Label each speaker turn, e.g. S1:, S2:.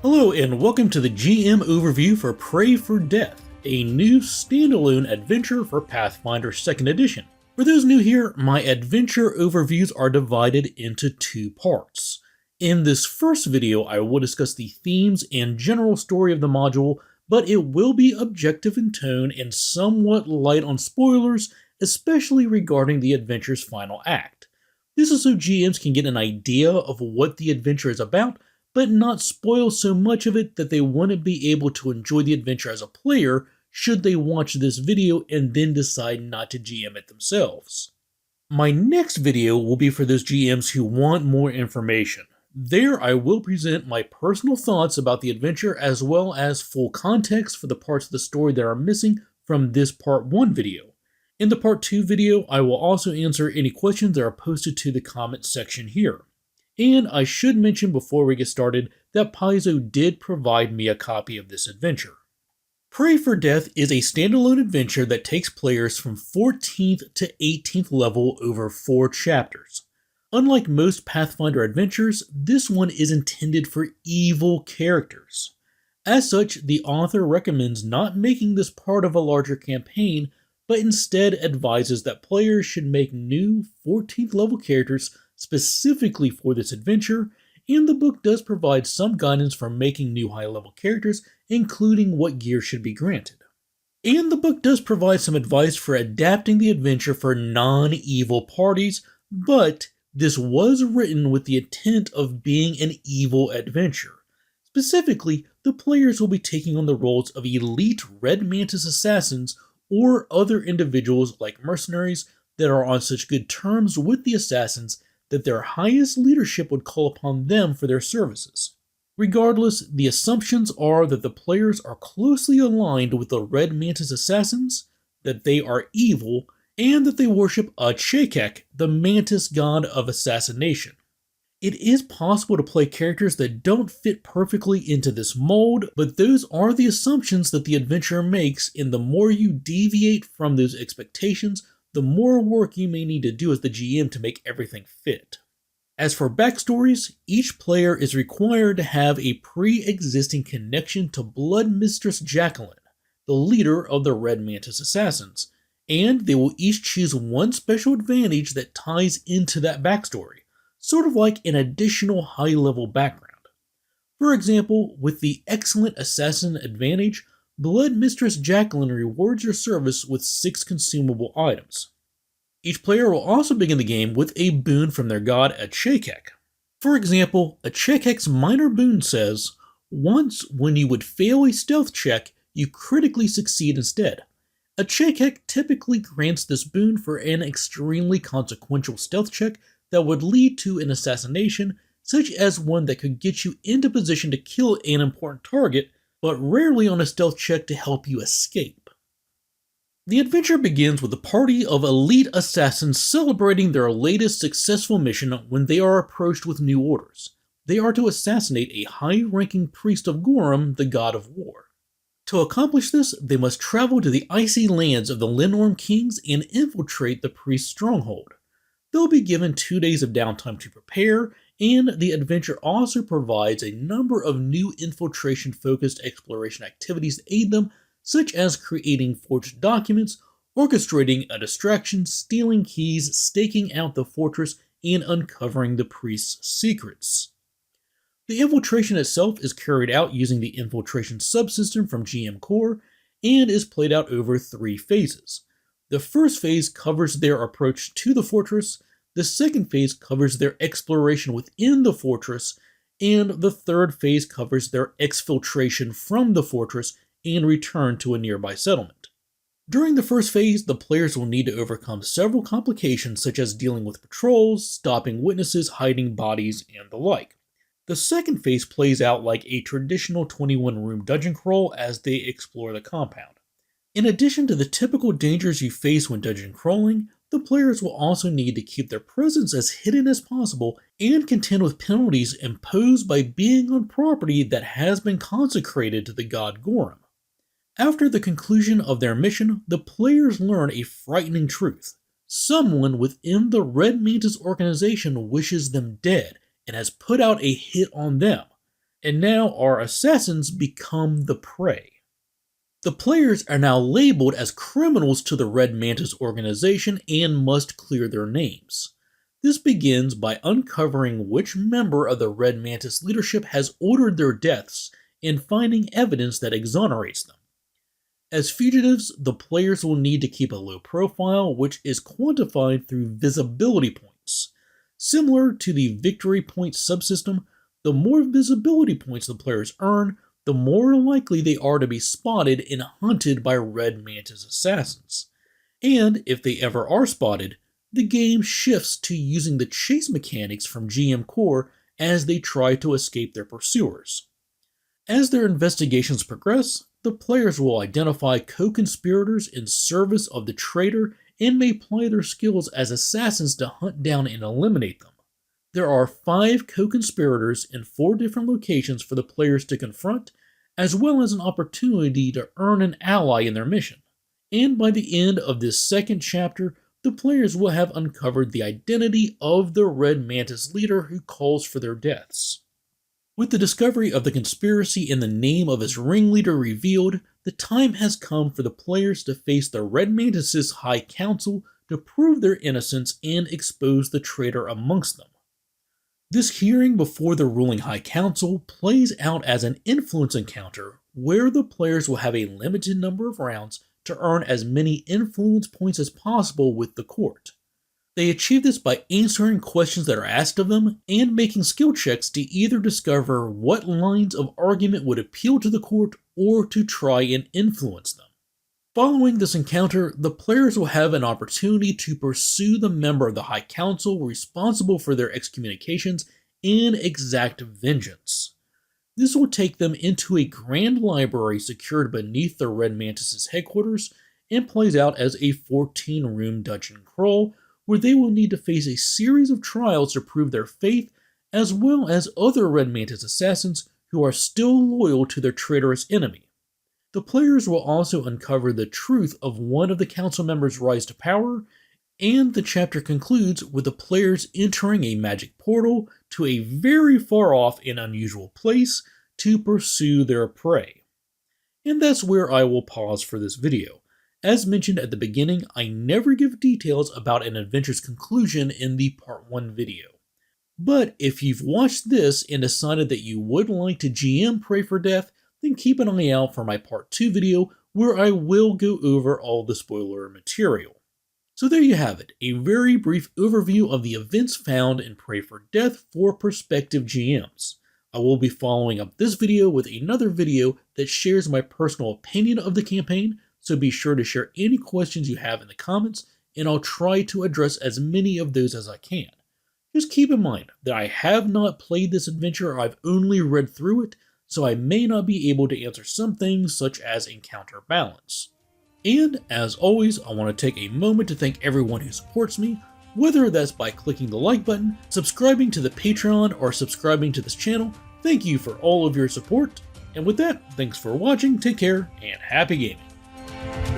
S1: Hello and welcome to the GM overview for Pray for Death, a new standalone adventure for Pathfinder 2nd Edition. For those new here, my adventure overviews are divided into two parts. In this first video, I will discuss the themes and general story of the module, but it will be objective in tone and somewhat light on spoilers, especially regarding the adventure's final act. This is so GMs can get an idea of what the adventure is about, but not spoil so much of it that they wouldn't be able to enjoy the adventure as a player should they watch this video and then decide not to GM it themselves. My next video will be for those GMs who want more information. There I will present my personal thoughts about the adventure as well as full context for the parts of the story that are missing from this part 1 video. In the part 2 video, I will also answer any questions that are posted to the comment section here. And I should mention before we get started that Paizo did provide me a copy of this adventure. Pray for Death is a standalone adventure that takes players from 14th to 18th level over 4 chapters. Unlike most Pathfinder adventures, this one is intended for evil characters. As such, the author recommends not making this part of a larger campaign, but instead advises that players should make new 14th level characters specifically for this adventure, and the book does provide some guidance for making new high-level characters, including what gear should be granted. And the book does provide some advice for adapting the adventure for non-evil parties, but this was written with the intent of being an evil adventure. Specifically, the players will be taking on the roles of elite Red Mantis assassins or other individuals like mercenaries that are on such good terms with the assassins that their highest leadership would call upon them for their services. Regardless, the assumptions are that the players are closely aligned with the Red Mantis assassins, that they are evil, and that they worship Chekek, the Mantis god of assassination. It is possible to play characters that don't fit perfectly into this mold, but those are the assumptions that the adventurer makes, and the more you deviate from those expectations, the more work you may need to do as the GM to make everything fit. As for backstories, each player is required to have a pre-existing connection to Blood Mistress Jacqueline, the leader of the Red Mantis Assassins, and they will each choose one special advantage that ties into that backstory, sort of like an additional high-level background. For example, with the Excellent Assassin advantage, Blood Mistress Jacqueline rewards your service with 6 consumable items. Each player will also begin the game with a boon from their god Chekek. For example, Chekek's minor boon says, once when you would fail a stealth check, you critically succeed instead. Chekek typically grants this boon for an extremely consequential stealth check that would lead to an assassination, such as one that could get you into position to kill an important target, but rarely on a stealth check to help you escape. The adventure begins with a party of elite assassins celebrating their latest successful mission when they are approached with new orders. They are to assassinate a high-ranking priest of Gorham, the god of war. To accomplish this, they must travel to the icy lands of the Lenorm Kings and infiltrate the priest's stronghold. They'll be given 2 days of downtime to prepare, and the adventure also provides a number of new infiltration-focused exploration activities to aid them, such as creating forged documents, orchestrating a distraction, stealing keys, staking out the fortress, and uncovering the priest's secrets. The infiltration itself is carried out using the infiltration subsystem from GM Core, and is played out over 3 phases. The first phase covers their approach to the fortress, the second phase covers their exploration within the fortress, and the third phase covers their exfiltration from the fortress and return to a nearby settlement. During the first phase, the players will need to overcome several complications such as dealing with patrols, stopping witnesses, hiding bodies, and the like. The second phase plays out like a traditional 21-room dungeon crawl as they explore the compound. In addition to the typical dangers you face when dungeon crawling, the players will also need to keep their presence as hidden as possible and contend with penalties imposed by being on property that has been consecrated to the god Gorham. After the conclusion of their mission, the players learn a frightening truth. Someone within the Red Mantis organization wishes them dead and has put out a hit on them. and now our assassins become the prey. The players are now labeled as criminals to the Red Mantis organization and must clear their names. This begins by uncovering which member of the Red Mantis leadership has ordered their deaths and finding evidence that exonerates them. As fugitives, the players will need to keep a low profile, which is quantified through visibility points. Similar to the victory point subsystem, the more visibility points the players earn, the more likely they are to be spotted and hunted by Red Mantis assassins. And if they ever are spotted, the game shifts to using the chase mechanics from GM Core as they try to escape their pursuers. As their investigations progress, the players will identify co-conspirators in service of the traitor and may apply their skills as assassins to hunt down and eliminate them. There are 5 co-conspirators in 4 different locations for the players to confront, as well as an opportunity to earn an ally in their mission. And by the end of this second chapter, the players will have uncovered the identity of the Red Mantis leader who calls for their deaths. With the discovery of the conspiracy and the name of its ringleader revealed, the time has come for the players to face the Red Mantis' High Council to prove their innocence and expose the traitor amongst them. This hearing before the ruling High Council plays out as an influence encounter where the players will have a limited number of rounds to earn as many influence points as possible with the court. They achieve this by answering questions that are asked of them and making skill checks to either discover what lines of argument would appeal to the court or to try and influence them. Following this encounter, the players will have an opportunity to pursue the member of the High Council responsible for their excommunications and exact vengeance. This will take them into a grand library secured beneath the Red Mantis' headquarters and plays out as a 14-room dungeon crawl where they will need to face a series of trials to prove their faith, as well as other Red Mantis assassins who are still loyal to their traitorous enemy. The players will also uncover the truth of one of the council members' rise to power, and the chapter concludes with the players entering a magic portal to a very far off and unusual place to pursue their prey. And that's where I will pause for this video. As mentioned at the beginning, I never give details about an adventure's conclusion in the Part 1 video. But if you've watched this and decided that you would like to GM Pray for Death, then keep an eye out for my Part 2 video where I will go over all the spoiler material. So there you have it, a very brief overview of the events found in Pray for Death for prospective GMs. I will be following up this video with another video that shares my personal opinion of the campaign, so be sure to share any questions you have in the comments, and I'll try to address as many of those as I can. Just keep in mind that I have not played this adventure, I've only read through it, so I may not be able to answer some things such as encounter balance. And as always, I want to take a moment to thank everyone who supports me, whether that's by clicking the like button, subscribing to the Patreon, or subscribing to this channel. Thank you for all of your support, and with that, thanks for watching, take care, and happy gaming.